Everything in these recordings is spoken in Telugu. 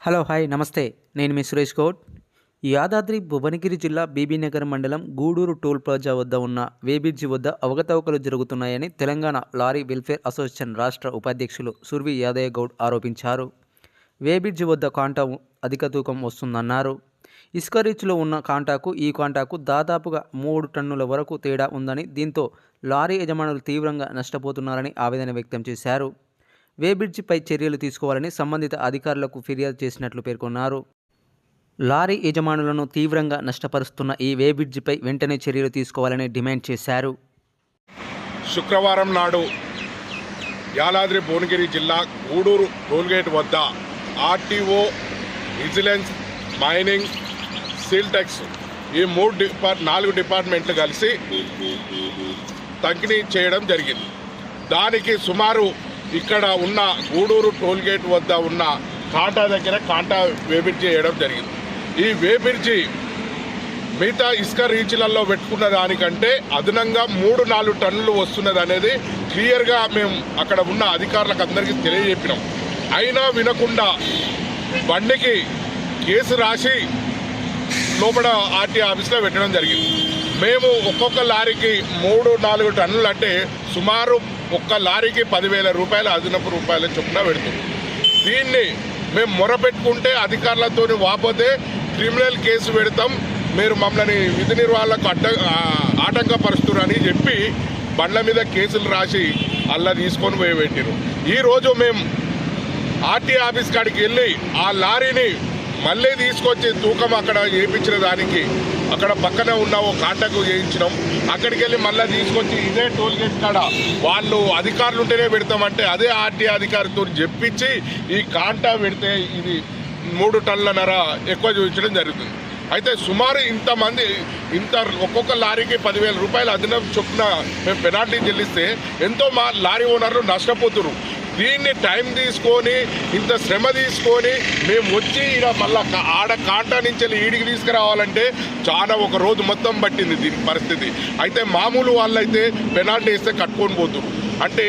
హలో హాయ్ నమస్తే నేను మీ సురేష్ గౌడ్. యాదాద్రి భువనగిరి జిల్లా బీబీనగర్ మండలం గూడూరు టోల్ ప్లాజా వద్ద ఉన్న వేబిడ్జి వద్ద అవకతవకలు జరుగుతున్నాయని తెలంగాణ లారీ వెల్ఫేర్ అసోసియేషన్ రాష్ట్ర ఉపాధ్యక్షులు సుర్వి యాదయ్య గౌడ్ ఆరోపించారు. వేబిడ్జి వద్ద కాంటా అధిక తూకం వస్తుందన్నారు. ఇసుక రీచ్లో ఉన్న కాంటాకు ఈ కాంటాకు దాదాపుగా 3 టన్నుల వరకు తేడా ఉందని, దీంతో లారీ యజమానులు తీవ్రంగా నష్టపోతున్నారని ఆవేదన వ్యక్తం చేశారు. వేబిడ్జిపై చర్యలు తీసుకోవాలని సంబంధిత అధికారులకు ఫిర్యాదు చేసినట్లు పేర్కొన్నారు. లారీ యజమానులను తీవ్రంగా నష్టపరుస్తున్న ఈ వేబిడ్జిపై వెంటనే చర్యలు తీసుకోవాలని డిమాండ్ చేశారు. శుక్రవారం నాడు యాదాద్రి భువనగిరి జిల్లా గూడూరు టోల్గేట్ వద్ద ఆర్టీఓ, విజిలెన్స్, మైనింగ్, సిల్టెక్స్ ఈ 4 డిపార్ట్మెంట్లు కలిసి తనిఖీ చేయడం జరిగింది. దానికి సుమారు ఇక్కడ ఉన్న గూడూరు టోల్గేట్ వద్ద ఉన్న కాంటా దగ్గర కాంటా వేబిడ్జి చేయడం జరిగింది. ఈ వేబిడ్జి మిగతా ఇసుక రీచ్లలో పెట్టుకున్న దానికంటే అదనంగా 3-4 టన్నులు వస్తున్నది అనేది క్లియర్గా మేము అక్కడ ఉన్న అధికారులకు అందరికీ తెలియజెప్పినాం. అయినా వినకుండా బండికి కేసు రాసి లోపల ఆర్టీ ఆఫీస్లో పెట్టడం జరిగింది. మేము ఒక్కొక్క లారీకి 3-4 టన్నులు అంటే సుమారు ఒక్క లారీకి 10,000 రూపాయలు అదనపు రూపాయల చొప్పున పెడుతుంది. దీన్ని మేము మొరపెట్టుకుంటే అధికారులతో వాపోతే క్రిమినల్ కేసు పెడతాం, మీరు మమ్మల్ని విధి నిర్వహణకు ఆటంకపరుస్తున్నారని చెప్పి బండ్ల మీద కేసులు రాసి అలా తీసుకొని పోయి పెట్టారు. ఈరోజు మేము ఆర్టీ ఆఫీస్ కాడికి వెళ్ళి ఆ లారీని మళ్ళీ తీసుకొచ్చి తూకం అక్కడ చేయించిన దానికి అక్కడ పక్కన ఉన్న ఓ కాంటాకు చేయించినాం. అక్కడికి వెళ్ళి మళ్ళీ తీసుకొచ్చి ఇదే టోల్గేట్ కాడ వాళ్ళు అధికారులు ఉంటేనే పెడతామంటే అదే ఆర్టీ అధికారితో చెప్పించి ఈ కాంటా పెడితే ఇది 3 టన్నులన్నర ఎక్కువ చూపించడం జరుగుతుంది. అయితే సుమారు ఒక్కొక్క లారీకి 10,000 రూపాయలు అదనపు చొప్పున మేము పెనాల్టీ చెల్లిస్తే ఎంతో మా లారీ ఓనర్లు నష్టపోతున్నారు. దీన్ని టైం తీసుకొని ఇంత శ్రమ తీసుకొని మేము వచ్చి ఇలా మళ్ళీ ఆడ కాంటా నుంచి ఈడికి తీసుకురావాలంటే చాలా ఒక రోజు మొత్తం పట్టింది దీని పరిస్థితి. అయితే మామూలు వాళ్ళైతే పెనాల్టీ ఇస్తే కట్టుకొని పోతున్నారు. అంటే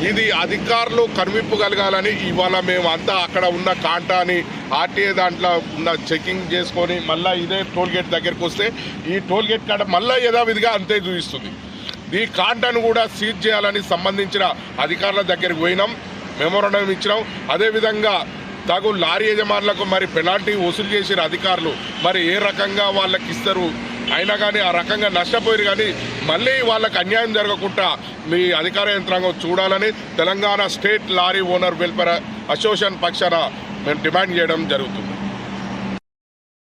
ఇది అధికారులు కనువిప్పగలగాలని ఇవాళ మేము అంతా అక్కడ ఉన్న కాంటాని ఆర్టీఏ దాంట్లో ఉన్న చెకింగ్ చేసుకొని మళ్ళీ ఇదే టోల్గేట్ దగ్గరికి వస్తే ఈ టోల్గేట్ కాడ మళ్ళీ యథావిధిగా అంతే చూపిస్తుంది. ఈ కాంటాను కూడా సీజ్ చేయాలని సంబంధించిన అధికారుల దగ్గరికి పోయినాం, మెమోరాండం ఇచ్చినాం. అదేవిధంగా తగు లారీ యజమానులకు మరి పెనాల్టీ వసూలు చేసిన అధికారులు మరి ఏ రకంగా వాళ్ళకి ఇస్తారు, అయినా కానీ ఆ రకంగా నష్టపోయారు. కానీ మళ్ళీ వాళ్ళకి అన్యాయం జరగకుండా మీ అధికార యంత్రాంగం చూడాలని Telangana state lorry owner welfare association పక్షాన మేము డిమాండ్ చేయడం జరుగుతుంది.